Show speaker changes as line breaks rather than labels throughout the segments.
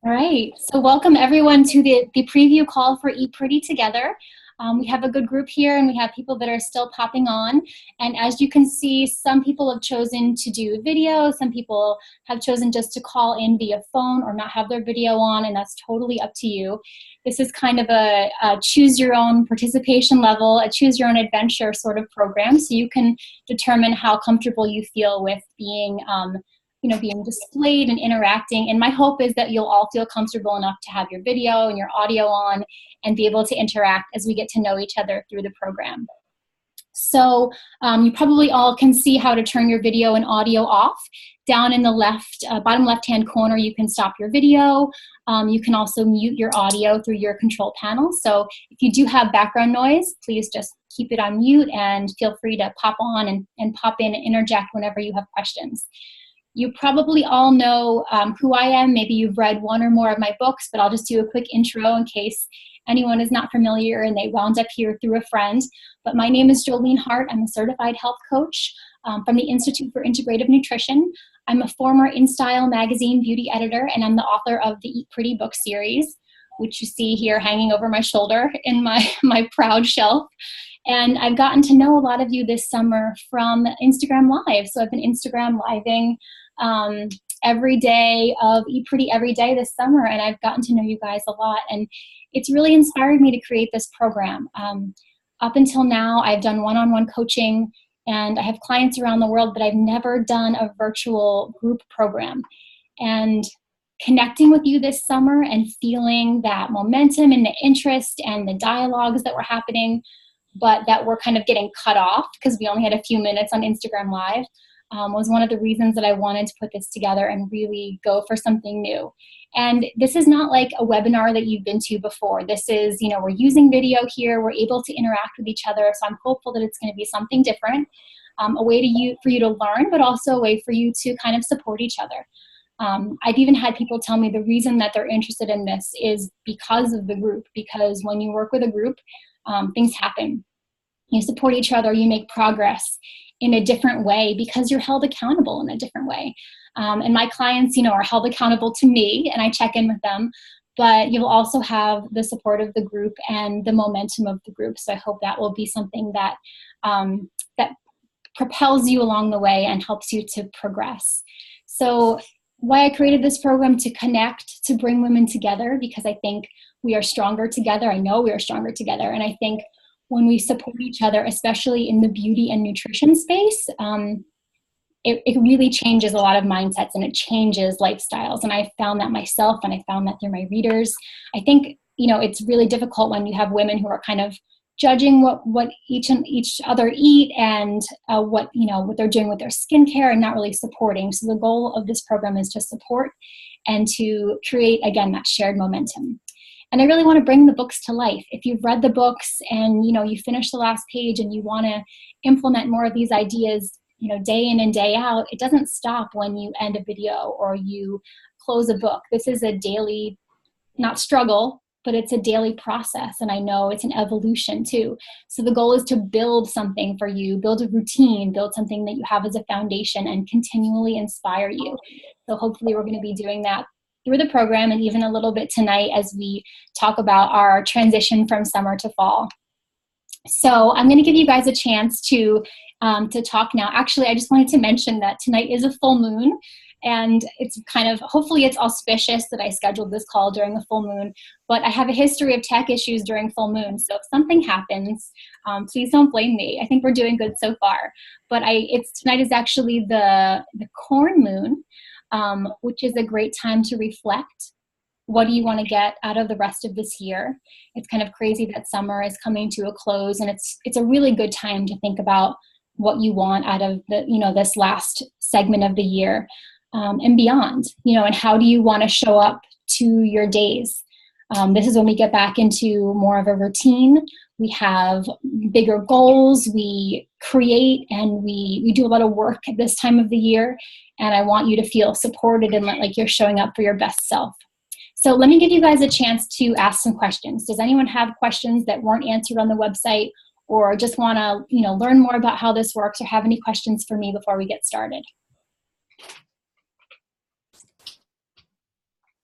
All right, so welcome everyone to the preview call for Eat Pretty Together. We have a good group here and we have people that are still popping on. And as you can see, some people have chosen to do video, some people have chosen just to call in via phone or not have their video on, and that's totally up to you. This is kind of a choose your own participation level, a choose your own adventure sort of program, so you can determine how comfortable you feel with being being displayed and interacting. And my hope is that you'll all feel comfortable enough to have your video and your audio on and be able to interact as we get to know each other through the program. So you probably all can see how to turn your video and audio off. Down in the bottom left-hand corner, you can stop your video. You can also mute your audio through your control panel. So if you do have background noise, please just keep it on mute and feel free to pop on and pop in and interject whenever you have questions. You probably all know who I am. Maybe you've read one or more of my books, but I'll just do a quick intro in case anyone is not familiar and they wound up here through a friend. But my name is Jolene Hart. I'm a certified health coach from the Institute for Integrative Nutrition. I'm a former InStyle magazine beauty editor, and I'm the author of the Eat Pretty book series, which you see here hanging over my shoulder in my proud shelf. And I've gotten to know a lot of you this summer from Instagram Live. So I've been Instagram living every day of Eat Pretty every day this summer, and I've gotten to know you guys a lot, and it's really inspired me to create this program. Up until now, I've done one-on-one coaching, and I have clients around the world, but I've never done a virtual group program. And connecting with you this summer and feeling that momentum and the interest and the dialogues that were happening, but that were kind of getting cut off because we only had a few minutes on Instagram Live, was one of the reasons that I wanted to put this together and really go for something new. And this is not like a webinar that you've been to before. This is, we're using video here. We're able to interact with each other. So I'm hopeful that it's going to be something different, a way for you to learn, but also a way for you to kind of support each other. I've even had people tell me the reason that they're interested in this is because of the group, because when you work with a group, things happen. You support each other, you make progress in a different way because you're held accountable in a different way. And my clients, are held accountable to me, and I check in with them, but you'll also have the support of the group and the momentum of the group. So I hope that will be something that, that propels you along the way and helps you to progress. So why I created this program: to connect, to bring women together, because I think we are stronger together. I know we are stronger together. And I think when we support each other, especially in the beauty and nutrition space, it really changes a lot of mindsets and it changes lifestyles. And I found that myself, and I found that through my readers. I think, it's really difficult when you have women who are kind of judging what each other eat and what they're doing with their skincare and not really supporting. So the goal of this program is to support and to create, again, that shared momentum. And I really want to bring the books to life. If you've read the books and you finish the last page and you want to implement more of these ideas, day in and day out, it doesn't stop when you end a video or you close a book. This is a daily, not struggle, but it's a daily process. And I know it's an evolution too. So the goal is to build something for you, build a routine, build something that you have as a foundation and continually inspire you. So hopefully we're going to be doing that through the program, and even a little bit tonight as we talk about our transition from summer to fall. So I'm going to give you guys a chance to talk now. Actually, I just wanted to mention that tonight is a full moon, and it's hopefully it's auspicious that I scheduled this call during a full moon, but I have a history of tech issues during full moon. So if something happens, please don't blame me. I think we're doing good so far, but tonight is actually the corn moon, which is a great time to reflect. What do you want to get out of the rest of this year? It's kind of crazy that summer is coming to a close, and it's a really good time to think about what you want out of this last segment of the year, and beyond, and how do you want to show up to your days? This is when we get back into more of a routine. We have bigger goals, we create, and we do a lot of work at this time of the year. And I want you to feel supported and like you're showing up for your best self. So let me give you guys a chance to ask some questions. Does anyone have questions that weren't answered on the website, or just want to learn more about how this works, or have any questions for me before we get started?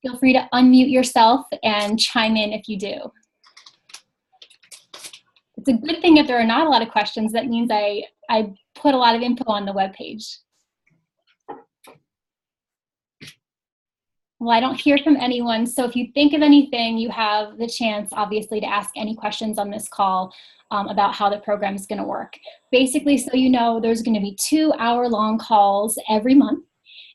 Feel free to unmute yourself and chime in if you do. It's a good thing if there are not a lot of questions. That means I put a lot of info on the webpage. Well, I don't hear from anyone, so if you think of anything, you have the chance, obviously, to ask any questions on this call about how the program is going to work. Basically, so you know, there's going to be 2-hour-long calls every month,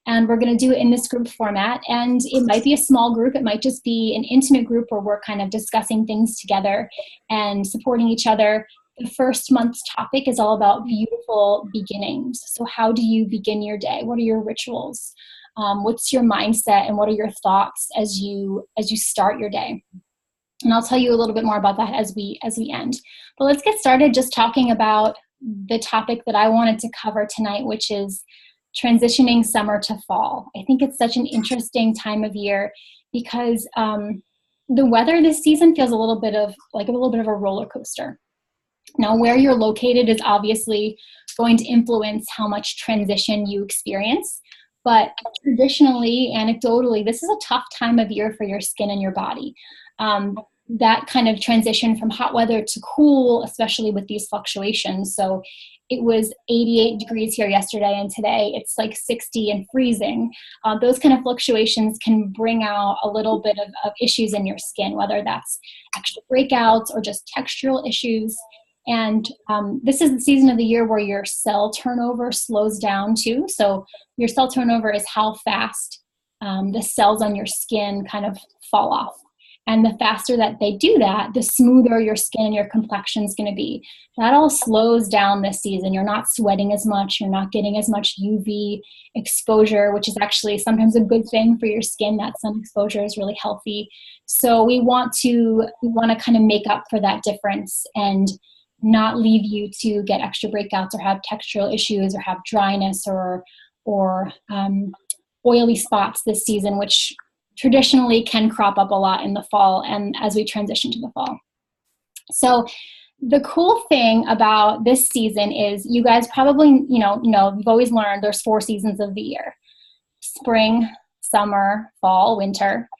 and we're going to do it in this group format, and it might be a small group. It might just be an intimate group where we're kind of discussing things together and supporting each other. The first month's topic is all about beautiful beginnings. So how do you begin your day? What are your rituals? What's your mindset and what are your thoughts as you start your day? And I'll tell you a little bit more about that as we end. But let's get started just talking about the topic that I wanted to cover tonight, which is transitioning summer to fall. I think it's such an interesting time of year because the weather this season feels a little bit of a roller coaster. Now, where you're located is obviously going to influence how much transition you experience. But traditionally, anecdotally, this is a tough time of year for your skin and your body. That kind of transition from hot weather to cool, especially with these fluctuations. So it was 88 degrees here yesterday, and today it's like 60 and freezing. Those kind of fluctuations can bring out a little bit of issues in your skin, whether that's extra breakouts or just textural issues. And this is the season of the year where your cell turnover slows down too. So your cell turnover is how fast the cells on your skin kind of fall off. And the faster that they do that, the smoother your skin and your complexion is going to be. That all slows down this season. You're not sweating as much. You're not getting as much UV exposure, which is actually sometimes a good thing for your skin. That sun exposure is really healthy. So we want to kind of make up for that difference and not leave you to get extra breakouts or have textural issues or have dryness or oily spots this season, which traditionally can crop up a lot in the fall and as we transition to the fall. So the cool thing about this season is you guys probably, you've always learned there's 4 seasons of the year: spring, summer, fall, winter.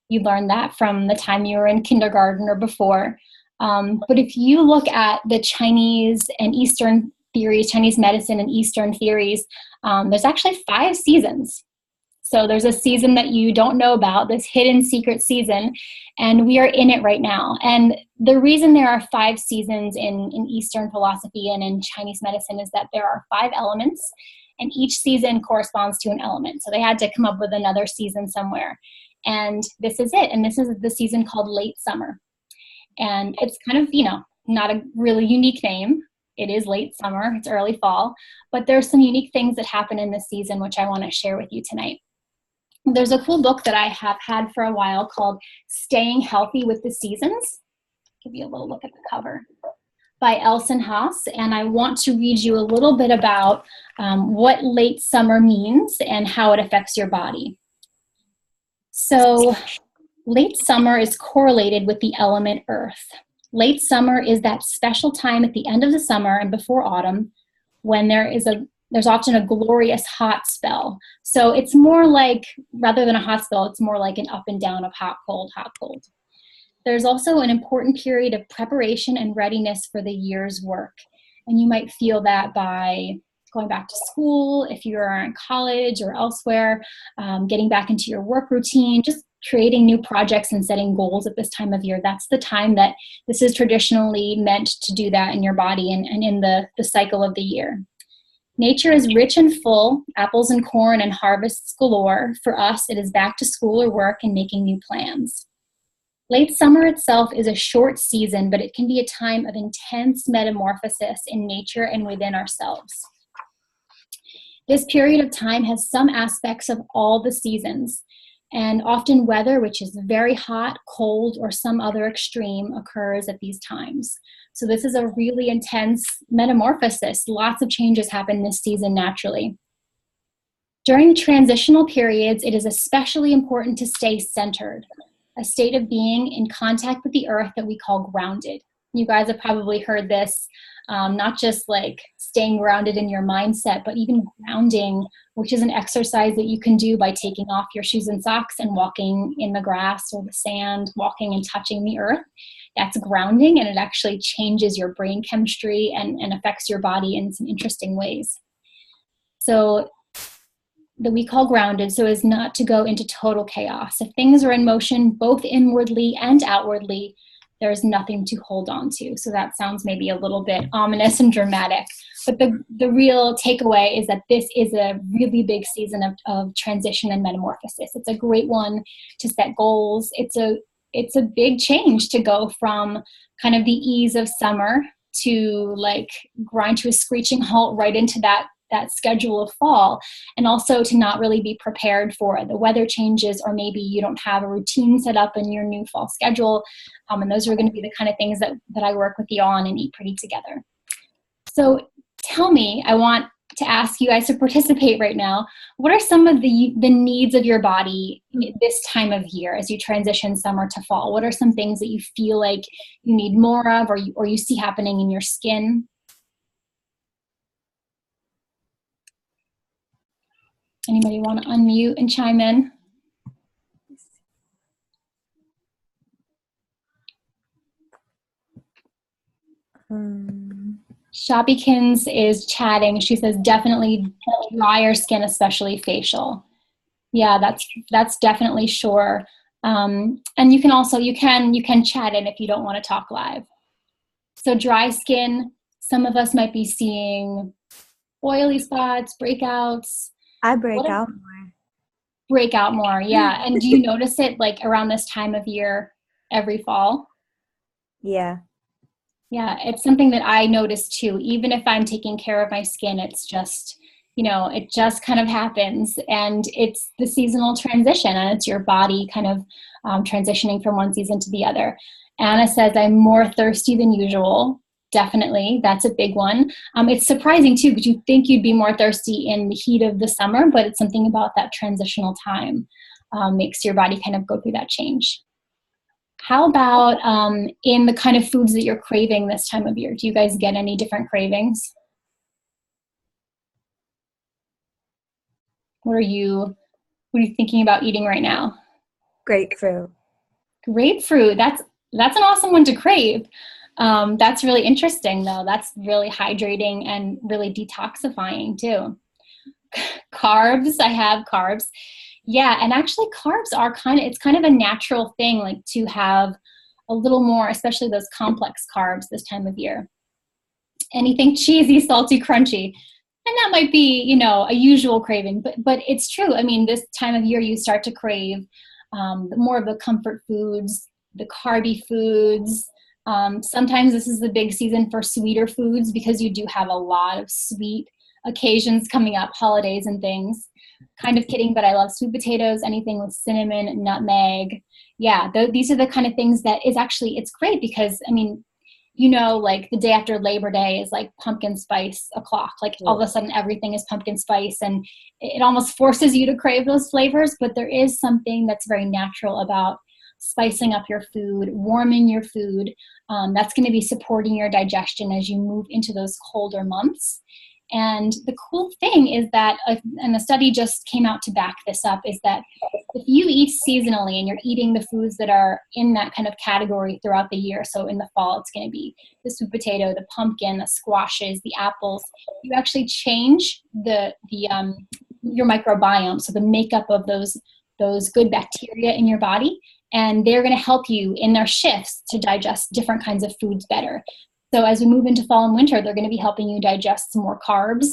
You learned that from the time you were in kindergarten or before. But if you look at the Chinese and Eastern theories, Chinese medicine and Eastern theories, there's actually 5 seasons. So there's a season that you don't know about, this hidden secret season, and we are in it right now. And the reason there are 5 seasons in Eastern philosophy and in Chinese medicine is that there are 5 elements, and each season corresponds to an element. So they had to come up with another season somewhere. And this is it. And this is the season called late summer. And it's kind of, not a really unique name. It is late summer, it's early fall, but there's some unique things that happen in this season, which I want to share with you tonight. There's a cool book that I have had for a while called Staying Healthy with the Seasons. Give you a little look at the cover. By Elson Haas, and I want to read you a little bit about what late summer means and how it affects your body. So, late summer is correlated with the element earth. Late summer is that special time at the end of the summer and before autumn when there's often a glorious hot spell. So it's more like, rather than a hot spell, it's more like an up and down of hot, cold, hot, cold. There's also an important period of preparation and readiness for the year's work. And you might feel that by going back to school, if you're in college or elsewhere, getting back into your work routine, just creating new projects and setting goals at this time of year. That's the time that this is traditionally meant to do that in your body and in the cycle of the year. Nature is rich and full, apples and corn and harvests galore. For us, it is back to school or work and making new plans. Late summer itself is a short season, but it can be a time of intense metamorphosis in nature and within ourselves. This period of time has some aspects of all the seasons, and often weather, which is very hot, cold, or some other extreme, occurs at these times. So this is a really intense metamorphosis. Lots of changes happen this season naturally. During transitional periods, it is especially important to stay centered, a state of being in contact with the earth that we call grounded. You guys have probably heard this not just like staying grounded in your mindset, but even grounding, which is an exercise that you can do by taking off your shoes and socks and walking in the grass or the sand, walking and touching the earth. That's grounding, and it actually changes your brain chemistry and affects your body in some interesting ways. So that we call grounded, so as not to go into total chaos. If things are in motion, both inwardly and outwardly, there's nothing to hold on to. So that sounds maybe a little bit ominous and dramatic, but the real takeaway is that this is a really big season of transition and metamorphosis. It's a great one to set goals. It's a big change to go from kind of the ease of summer to like grind to a screeching halt right into that schedule of fall, and also to not really be prepared for the weather changes, or maybe you don't have a routine set up in your new fall schedule. And those are going to be the kind of things that I work with you on and Eat Pretty Together. So tell me, I want to ask you guys to participate right now. What are some of the needs of your body this time of year as you transition summer to fall? What are some things that you feel like you need more of, or you see happening in your skin? Anybody want to unmute and chime in? Shoppykins is chatting. She says definitely drier skin, especially facial. Yeah, that's definitely sure. And you can also you can chat in if you don't want to talk live. So dry skin, some of us might be seeing oily spots, breakouts.
I break out more.
Break out more, yeah. And do you notice it like around this time of year every fall?
Yeah.
Yeah, it's something that I notice too. Even if I'm taking care of my skin, it's just, it just kind of happens. And it's the seasonal transition, and it's your body kind of transitioning from one season to the other. Anna says, I'm more thirsty than usual. Definitely, that's a big one. It's surprising too, because you think you'd be more thirsty in the heat of the summer, but it's something about that transitional time makes your body kind of go through that change. How about in the kind of foods that you're craving this time of year? Do you guys get any different cravings? What are you thinking about eating right now?
Grapefruit.
Grapefruit. That's an awesome one to crave. That's really interesting though. That's really hydrating and really detoxifying too. Carbs. I have carbs. Yeah, and actually carbs are it's kind of a natural thing, like to have a little more, especially those complex carbs this time of year. Anything cheesy, salty, crunchy. And that might be, a usual craving, but it's true. I mean, this time of year you start to crave more of the comfort foods, the carby foods. Sometimes this is the big season for sweeter foods because you do have a lot of sweet occasions coming up, holidays and things. Kind of kidding, but I love sweet potatoes, anything with cinnamon, nutmeg. Yeah, these are the kind of things that is actually, it's great because, I mean, like the day after Labor Day is like pumpkin spice o'clock. Like all of a sudden everything is pumpkin spice, and it almost forces you to crave those flavors, but there is something that's very natural about spicing up your food, warming your food. That's going to be supporting your digestion as you move into those colder months. And the cool thing is that, and the study just came out to back this up, is that if you eat seasonally and you're eating the foods that are in that kind of category throughout the year, so in the fall it's going to be the sweet potato, the pumpkin, the squashes, the apples, you actually change your microbiome, so the makeup of those good bacteria in your body, and they're going to help you in their shifts to digest different kinds of foods better. So as we move into fall and winter, they're going to be helping you digest some more carbs,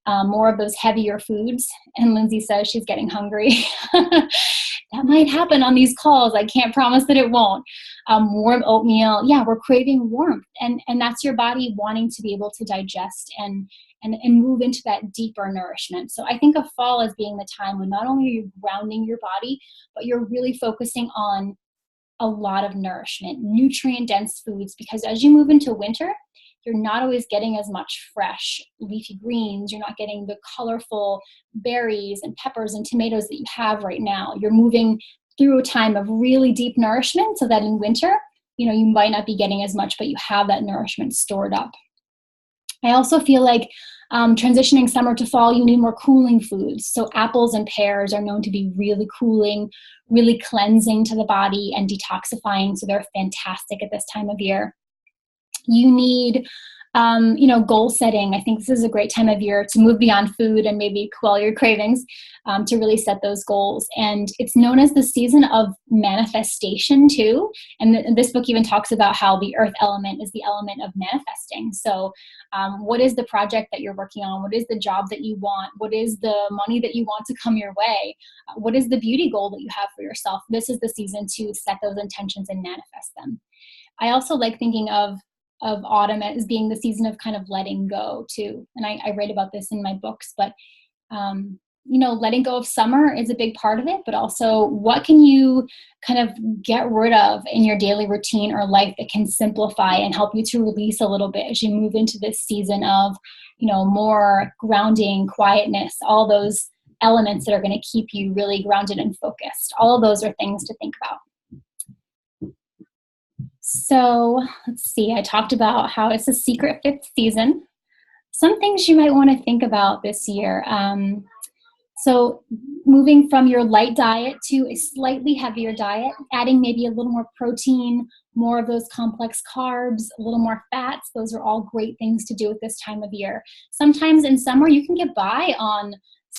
more of those heavier foods. And Lindsay says she's getting hungry. That might happen on these calls. I can't promise that it won't. Warm oatmeal. Yeah, we're craving warmth. And that's your body wanting to be able to digest and move into that deeper nourishment. So I think of fall as being the time when not only are you grounding your body, but you're really focusing on a lot of nourishment, nutrient-dense foods, because as you move into winter, you're not always getting as much fresh leafy greens. You're not getting the colorful berries and peppers and tomatoes that you have right now. You're moving through a time of really deep nourishment so that in winter, you might not be getting as much, but you have that nourishment stored up. I also feel like transitioning summer to fall, you need more cooling foods. So apples and pears are known to be really cooling, really cleansing to the body and detoxifying. So they're fantastic at this time of year. You need, goal setting. I think this is a great time of year to move beyond food and maybe quell your cravings, to really set those goals. And it's known as the season of manifestation too. And this book even talks about how the earth element is the element of manifesting. So what is the project that you're working on? What is the job that you want? What is the money that you want to come your way? What is the beauty goal that you have for yourself? This is the season to set those intentions and manifest them. I also like thinking of autumn as being the season of kind of letting go too. And I write about this in my books, but letting go of summer is a big part of it, but also what can you kind of get rid of in your daily routine or life that can simplify and help you to release a little bit as you move into this season of, more grounding, quietness, all those elements that are going to keep you really grounded and focused. All of those are things to think about. So let's see, I talked about how it's a secret fifth season. Some things you might want to think about this year. So moving from your light diet to a slightly heavier diet, adding maybe a little more protein, more of those complex carbs, a little more fats. Those are all great things to do at this time of year. Sometimes in summer you can get by on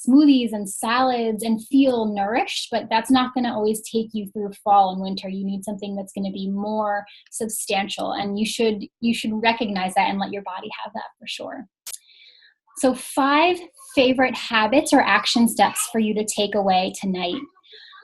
smoothies and salads and feel nourished, but that's not going to always take you through fall and winter. You need something that's going to be more substantial, and you should recognize that and let your body have that for sure. So 5 favorite habits or action steps for you to take away tonight.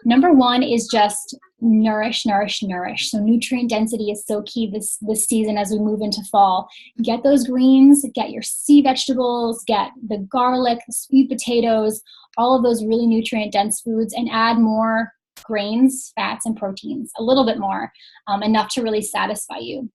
Number 1 is just nourish, nourish, nourish. So nutrient density is so key this season as we move into fall. Get those greens, get your sea vegetables, get the garlic, the sweet potatoes, all of those really nutrient dense foods, and add more grains, fats, and proteins, a little bit more, enough to really satisfy you.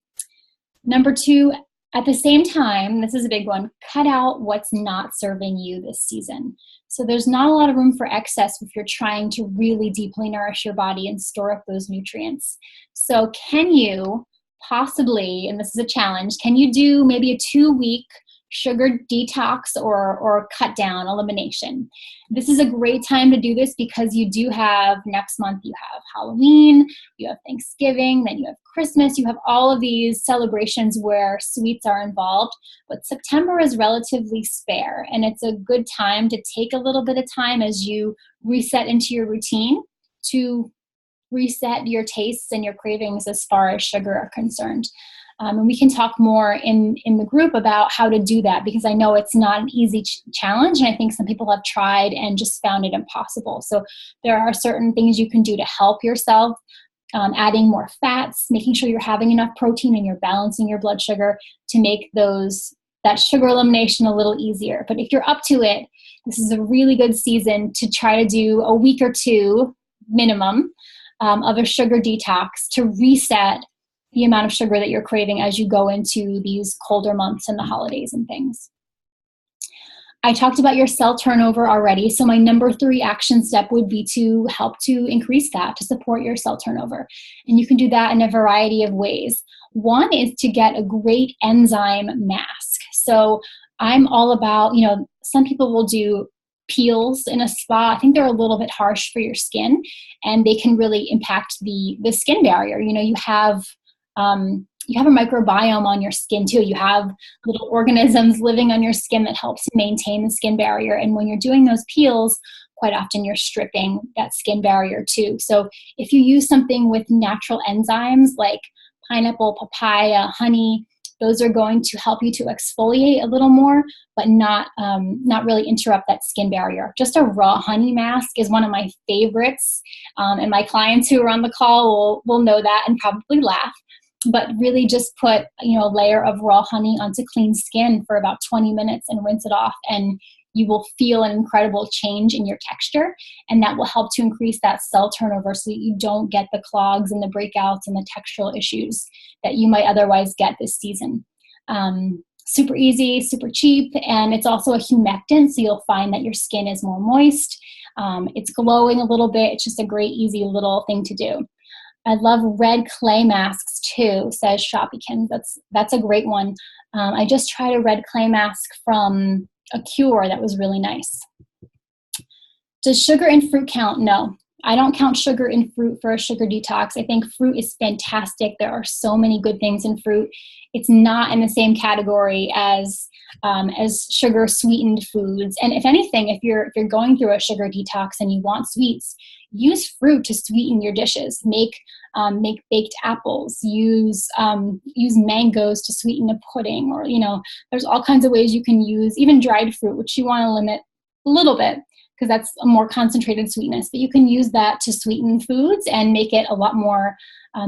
Number 2, at the same time, this is a big one, cut out what's not serving you this season. So there's not a lot of room for excess if you're trying to really deeply nourish your body and store up those nutrients. So can you possibly, and this is a challenge, can you do maybe a 2-week sugar detox or cut down elimination? This is a great time to do this because you do have, next month you have Halloween, you have Thanksgiving, then you have Christmas, you have all of these celebrations where sweets are involved, but September is relatively spare, and it's a good time to take a little bit of time as you reset into your routine to reset your tastes and your cravings as far as sugar are concerned. And we can talk more in the group about how to do that, because I know it's not an easy challenge, and I think some people have tried and just found it impossible. So there are certain things you can do to help yourself, adding more fats, making sure you're having enough protein and you're balancing your blood sugar to make that sugar elimination a little easier. But if you're up to it, this is a really good season to try to do a week or 2 minimum of a sugar detox to reset the amount of sugar that you're craving as you go into these colder months and the holidays and things. I talked about your cell turnover already, so my number 3 action step would be to help to increase that, to support your cell turnover. And you can do that in a variety of ways. One is to get a great enzyme mask. So I'm all about, some people will do peels in a spa. I think they're a little bit harsh for your skin, and they can really impact the skin barrier. You have a microbiome on your skin too. You have little organisms living on your skin that helps to maintain the skin barrier. And when you're doing those peels, quite often you're stripping that skin barrier too. So if you use something with natural enzymes like pineapple, papaya, honey, those are going to help you to exfoliate a little more, but not really interrupt that skin barrier. Just a raw honey mask is one of my favorites. And my clients who are on the call will know that and probably laugh. But really just put, a layer of raw honey onto clean skin for about 20 minutes and rinse it off, and you will feel an incredible change in your texture, and that will help to increase that cell turnover so that you don't get the clogs and the breakouts and the textural issues that you might otherwise get this season. Super easy, super cheap, and it's also a humectant, so you'll find that your skin is more moist. It's glowing a little bit. It's just a great, easy little thing to do. I love red clay masks too, says Shopikins. That's a great one. I just tried a red clay mask from a Cure that was really nice. Does sugar in fruit count? No. I don't count sugar in fruit for a sugar detox. I think fruit is fantastic. There are so many good things in fruit. It's not in the same category as sugar sweetened foods. And if anything, if you're going through a sugar detox and you want sweets, use fruit to sweeten your dishes. Make baked apples. Use mangoes to sweeten a pudding, or there's all kinds of ways you can use even dried fruit, which you want to limit a little bit, because that's a more concentrated sweetness. But you can use that to sweeten foods and make it a lot more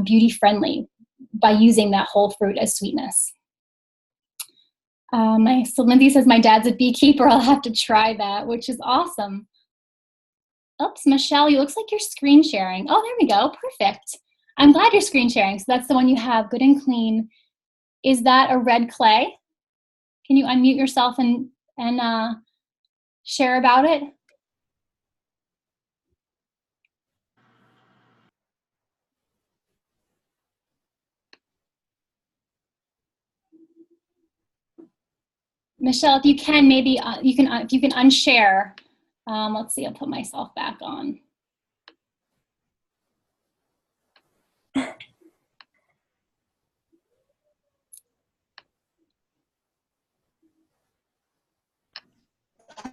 beauty friendly by using that whole fruit as sweetness. So Lindsay says, my dad's a beekeeper. I'll have to try that, which is awesome. Oops, Michelle, you looks like you're screen sharing. Oh, there we go. Perfect. I'm glad you're screen sharing. So that's the one you have, Good and Clean. Is that a red clay? Can you unmute yourself and share about it? Michelle, if you can, maybe if you can unshare. Let's see, I'll put myself back on.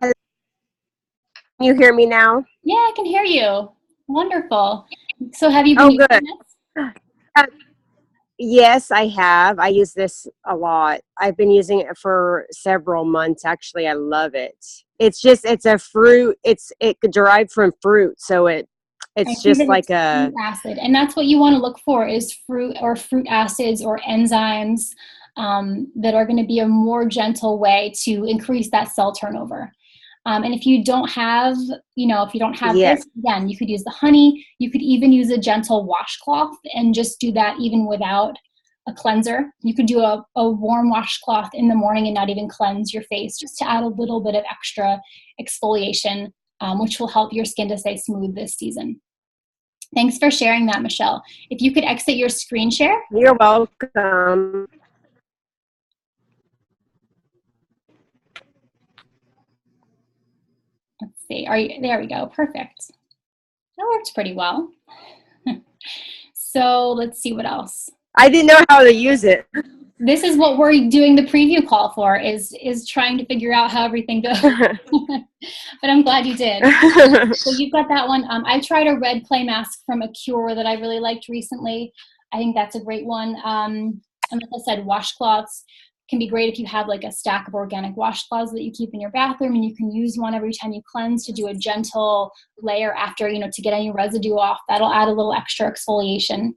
Can you hear me now?
Yeah, I can hear you. Wonderful. So have you been using this?
Yes, I have. I use this a lot. I've been using it for several months. Actually, I love it. It's a fruit. It's derived from fruit, so it's just like a
fruit acid, and that's what you want to look for, is fruit or fruit acids or enzymes that are going to be a more gentle way to increase that cell turnover. And if you don't have,
yes.
this, again, you could use the honey. You could even use a gentle washcloth and just do that even without a cleanser. You could do a warm washcloth in the morning and not even cleanse your face, just to add a little bit of extra exfoliation, which will help your skin to stay smooth this season. Thanks for sharing that, Michelle. If you could exit your screen share.
You're welcome.
Let's see. There we go. Perfect. That works pretty well. So let's see what else.
I didn't know how to use it.
This is what we're doing the preview call for, is trying to figure out how everything goes. But I'm glad you did. So you've got that one. I tried a red clay mask from a Cure that I really liked recently. I think that's a great one. And like I said, washcloths can be great if you have like a stack of organic washcloths that you keep in your bathroom, and you can use one every time you cleanse to do a gentle layer after, to get any residue off. That'll add a little extra exfoliation.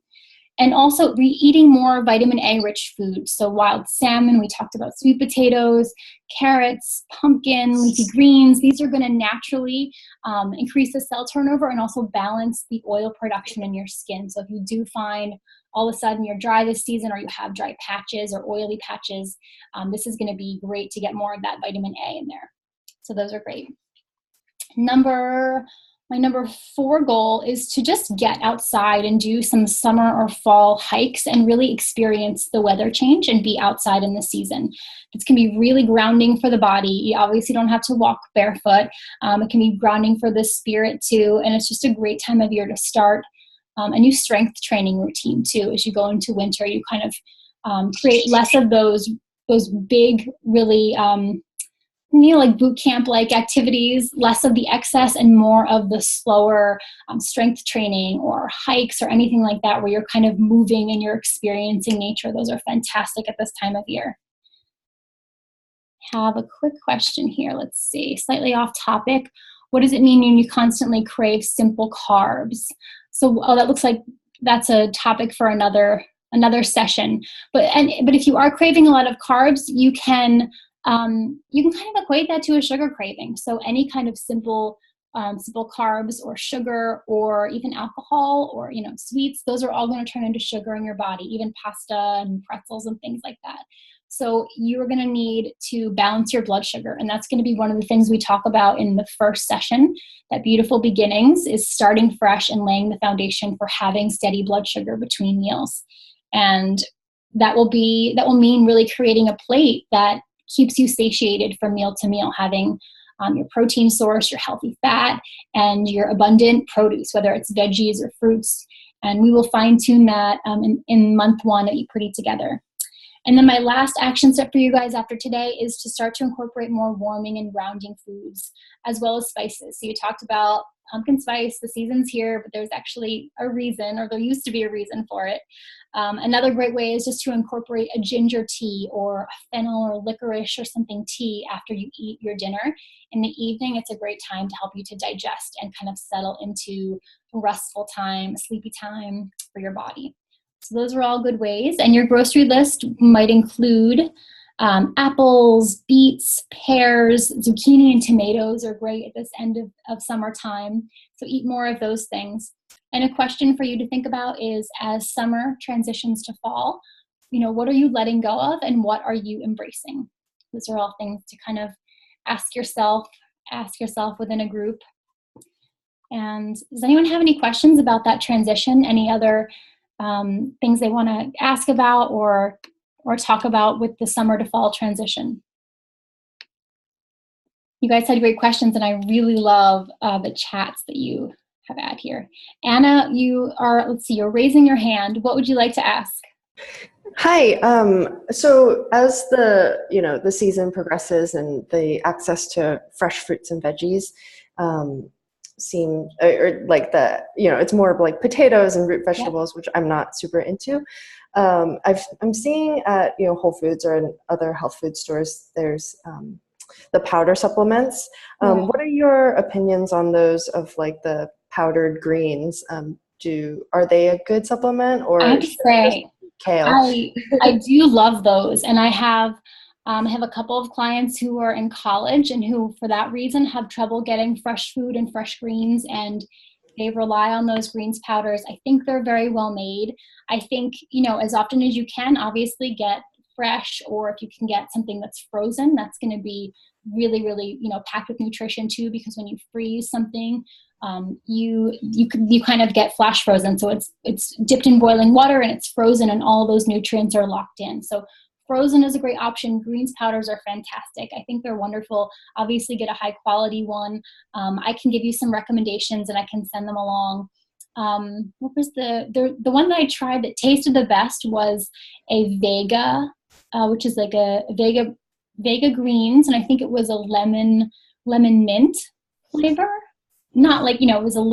And also eating more vitamin A rich foods. So wild salmon, we talked about sweet potatoes, carrots, pumpkin, leafy greens. These are going to naturally increase the cell turnover and also balance the oil production in your skin. So if you do find all of a sudden you're dry this season, or you have dry patches or oily patches, this is going to be great to get more of that vitamin A in there. So those are great. My number 4 goal is to just get outside and do some summer or fall hikes and really experience the weather change and be outside in the season. It's going to be really grounding for the body. You obviously don't have to walk barefoot. It can be grounding for the spirit too. And it's just a great time of year to start a new strength training routine too. As you go into winter, you kind of create less of those big, really like boot camp like activities, less of the excess and more of the slower strength training or hikes or anything like that, where you're kind of moving and you're experiencing nature. Those are fantastic at this time of year. Have a quick question here. Let's see, slightly off topic. What does it mean when you constantly crave simple carbs? So, that looks like that's a topic for another session. But if you are craving a lot of carbs, you can kind of equate that to a sugar craving. So any kind of simple carbs or sugar or even alcohol or, sweets, those are all going to turn into sugar in your body, even pasta and pretzels and things like that. So you're going to need to balance your blood sugar. And that's going to be one of the things we talk about in the first session. That Beautiful Beginnings is starting fresh and laying the foundation for having steady blood sugar between meals. And that will mean really creating a plate that keeps you satiated from meal to meal, having your protein source, your healthy fat, and your abundant produce, whether it's veggies or fruits. And we will fine tune that in month 1 of Eat Pretty Together. And then my last action step for you guys after today is to start to incorporate more warming and grounding foods, as well as spices. So you talked about pumpkin spice, the season's here, but there's actually a reason, or there used to be a reason for it. Another great way is just to incorporate a ginger tea or a fennel or licorice or something tea after you eat your dinner. In the evening, it's a great time to help you to digest and kind of settle into a restful time, a sleepy time for your body. So those are all good ways. And your grocery list might include apples, beets, pears, zucchini, and tomatoes are great at this end of summertime. So eat more of those things. And a question for you to think about is, as summer transitions to fall, what are you letting go of and what are you embracing? Those are all things to kind of ask yourself within a group. And does anyone have any questions about that transition? Any other things they want to ask about or talk about with the summer to fall transition? You guys had great questions, and I really love the chats that you have had here. Anna, you're raising your hand. What would you like to ask?
Hi. So as the season progresses and the access to fresh fruits and veggies seem it's more of like potatoes and root vegetables, which I'm not super into. I'm seeing at Whole Foods or in other health food stores, there's the powder supplements. What are your opinions on those, of like the powdered greens? Are they a good supplement, or
I have to say,
kale?
I do love those, and I have a couple of clients who are in college and who, for that reason, have trouble getting fresh food and fresh greens, and they rely on those greens powders. I think they're very well made. I think, as often as you can, obviously get fresh, or if you can get something that's frozen, that's going to be really, really, packed with nutrition too, because when you freeze something, you kind of get flash frozen. So it's dipped in boiling water and it's frozen, and all those nutrients are locked in. So frozen is a great option. Greens powders are fantastic. I think they're wonderful. Obviously get a high quality one. I can give you some recommendations and I can send them along. What was the one that I tried that tasted the best was a Vega, which is like a Vega greens, and I think it was a lemon mint flavor. Not like, it was a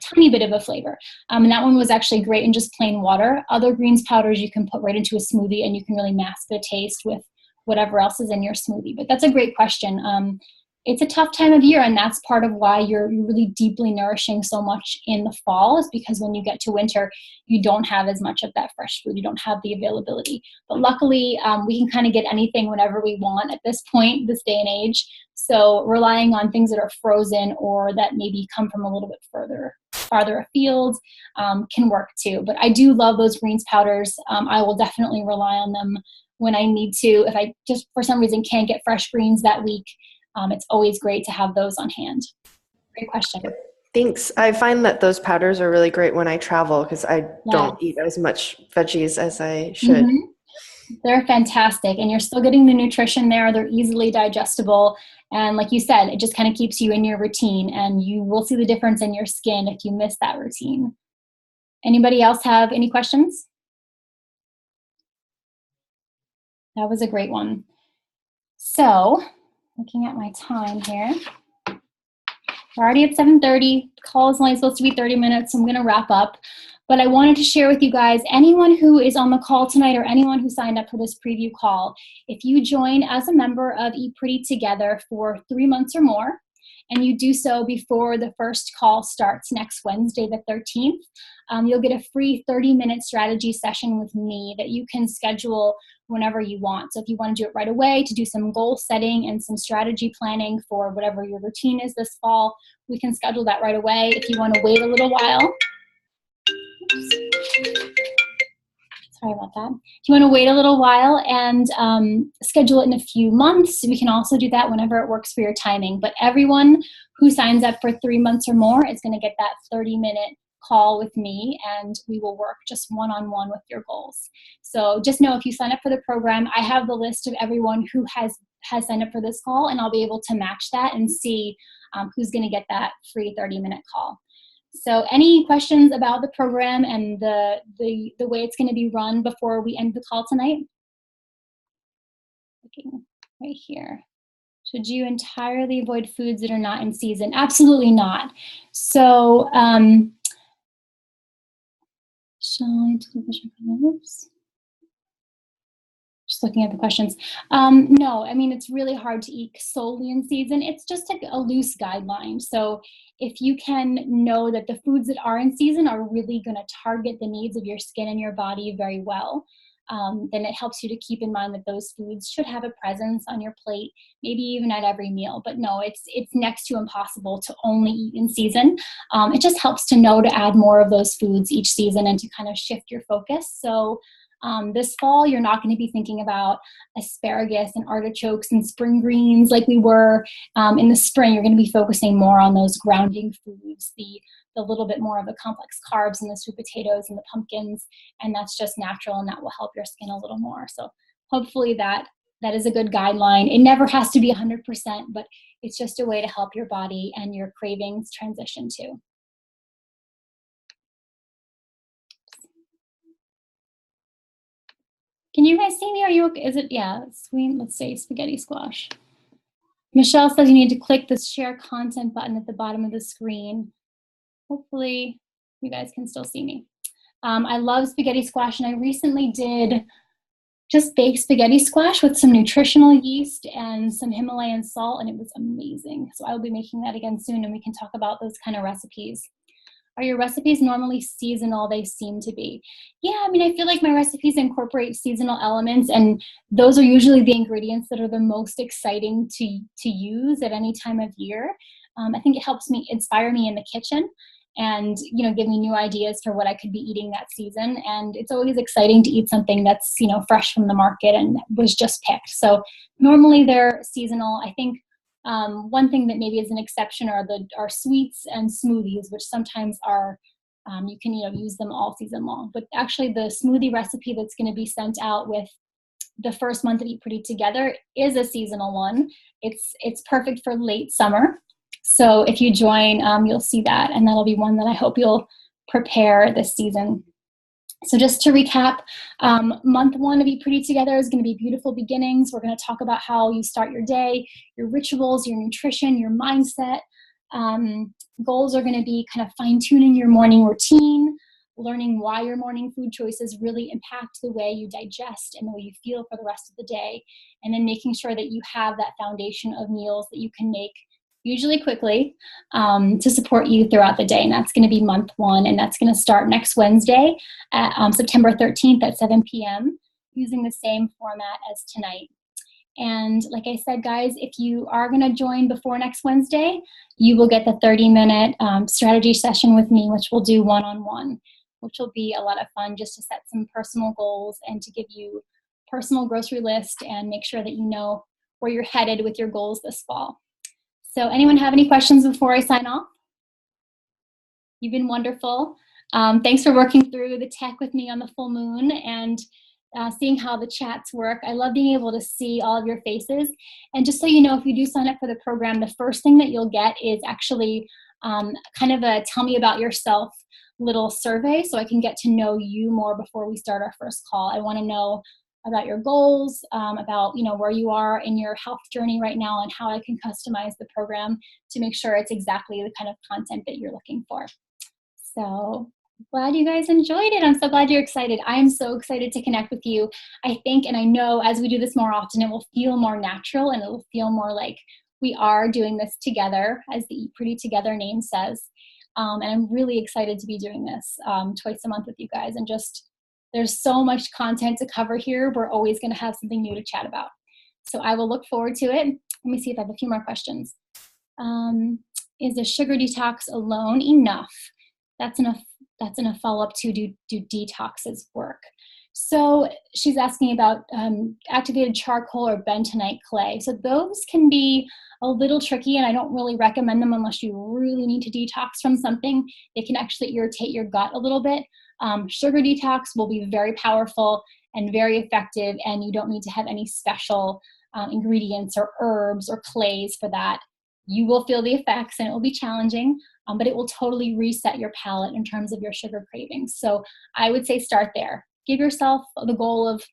tiny bit of a flavor. And that one was actually great in just plain water. Other greens powders you can put right into a smoothie, and you can really mask the taste with whatever else is in your smoothie. But that's a great question. It's a tough time of year, and that's part of why you're really deeply nourishing so much in the fall, is because when you get to winter, you don't have as much of that fresh food. You don't have the availability. But luckily, we can kind of get anything whenever we want at this point, this day and age. So relying on things that are frozen or that maybe come from a little bit farther afield can work too. But I do love those greens powders. I will definitely rely on them when I need to. If I just for some reason can't get fresh greens that week, it's always great to have those on hand. Great question.
Thanks. I find that those powders are really great when I travel, because I don't eat as much veggies as I should.
Mm-hmm. They're fantastic, and you're still getting the nutrition there. They're easily digestible, and like you said, it just kind of keeps you in your routine, and you will see the difference in your skin if you miss that routine. Anybody else have any questions? That was a great one. So, looking at my time here, we're already at 7:30. The call is only supposed to be 30 minutes, so I'm going to wrap up. But I wanted to share with you guys, anyone who is on the call tonight or anyone who signed up for this preview call, if you join as a member of Eat Pretty Together for 3 months or more, and you do so before the first call starts next Wednesday, the 13th, you'll get a free 30-minute strategy session with me that you can schedule whenever you want. So if you want to do it right away to do some goal setting and some strategy planning for whatever your routine is this fall, we can schedule that right away. If you want to wait a little while, sorry about that. If you want to wait a little while and schedule it in a few months, we can also do that whenever it works for your timing. But everyone who signs up for 3 months or more is going to get that 30-minute call with me, and we will work just one-on-one with your goals. So just know, if you sign up for the program, I have the list of everyone who has signed up for this call, and I'll be able to match that and see who's going to get that free 30-minute call. So any questions about the program and the way it's going to be run before we end the call tonight? Looking right here. Should you entirely avoid foods that are not in season? Absolutely not. So, oops. Just looking at the questions. No, I mean, it's really hard to eat solely in season. It's just like a loose guideline. So if you can know that the foods that are in season are really going to target the needs of your skin and your body very well, then it helps you to keep in mind that those foods should have a presence on your plate, maybe even at every meal. But no, it's next to impossible to only eat in season. It just helps to know to add more of those foods each season and to kind of shift your focus. So this fall, you're not going to be thinking about asparagus and artichokes and spring greens like we were in the spring. You're going to be focusing more on those grounding foods, the little bit more of the complex carbs and the sweet potatoes and the pumpkins, and that's just natural, and that will help your skin a little more. So hopefully that is a good guideline. It never has to be 100%, but it's just a way to help your body and your cravings transition too. Can you guys see me? Are you okay? Is it, yeah, sweet, let's say spaghetti squash. Michelle says you need to click the share content button at the bottom of the screen. Hopefully you guys can still see me. I love spaghetti squash, and I recently did just baked spaghetti squash with some nutritional yeast and some Himalayan salt, and it was amazing. So I will be making that again soon, and we can talk about those kind of recipes. Are your recipes normally seasonal? They seem to be. Yeah, I mean, I feel like my recipes incorporate seasonal elements, and those are usually the ingredients that are the most exciting to use at any time of year. I think it helps me inspire me in the kitchen and, you know, give me new ideas for what I could be eating that season. And it's always exciting to eat something that's, you know, fresh from the market and was just picked. So normally they're seasonal. I think one thing that maybe is an exception are sweets and smoothies, which sometimes are, you can, you know, use them all season long. But actually the smoothie recipe that's going to be sent out with the first month of Eat Pretty Together is a seasonal one. It's perfect for late summer. So if you join, you'll see that, and that'll be one that I hope you'll prepare this season. So just to recap, month 1 of Eat Pretty Together is going to be beautiful beginnings. We're going to talk about how you start your day, your rituals, your nutrition, your mindset. Goals are going to be kind of fine-tuning your morning routine, learning why your morning food choices really impact the way you digest and the way you feel for the rest of the day, and then making sure that you have that foundation of meals that you can make usually quickly, to support you throughout the day. And that's going to be month 1, and that's going to start next Wednesday at September 13th at 7 p.m. using the same format as tonight. And like I said, guys, if you are going to join before next Wednesday, you will get the 30-minute strategy session with me, which we'll do one-on-one, which will be a lot of fun just to set some personal goals and to give you personal grocery list and make sure that you know where you're headed with your goals this fall. So anyone have any questions before I sign off? You've been wonderful. Thanks for working through the tech with me on the full moon and seeing how the chats work. I love being able to see all of your faces. And just so you know, if you do sign up for the program, the first thing that you'll get is actually kind of a tell me about yourself little survey, so I can get to know you more before we start our first call. I want to know about your goals, about, you know, where you are in your health journey right now, and how I can customize the program to make sure it's exactly the kind of content that you're looking for. So glad you guys enjoyed it. I'm so glad you're excited. I am so excited to connect with you. I think, and I know as we do this more often, it will feel more natural, and it will feel more like we are doing this together, as the Eat Pretty Together name says. And I'm really excited to be doing this twice a month with you guys, and just there's so much content to cover here. We're always going to have something new to chat about. So I will look forward to it. Let me see if I have a few more questions. Is a sugar detox alone enough? That's enough follow-up to do detoxes work. So she's asking about activated charcoal or bentonite clay. So those can be a little tricky, and I don't really recommend them unless you really need to detox from something. They can actually irritate your gut a little bit. Sugar detox will be very powerful and very effective, and you don't need to have any special ingredients or herbs or clays for that. You will feel the effects, and it will be challenging, but it will totally reset your palate in terms of your sugar cravings. So I would say start there. Give yourself the goal of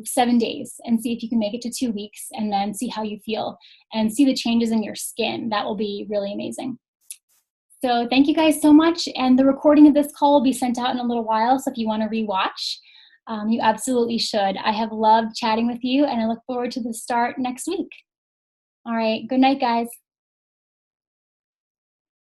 7 days and see if you can make it to 2 weeks, and then see how you feel and see the changes in your skin. That will be really amazing. So thank you guys so much. And the recording of this call will be sent out in a little while. So if you want to rewatch, you absolutely should. I have loved chatting with you, and I look forward to the start next week. All right. Good night, guys.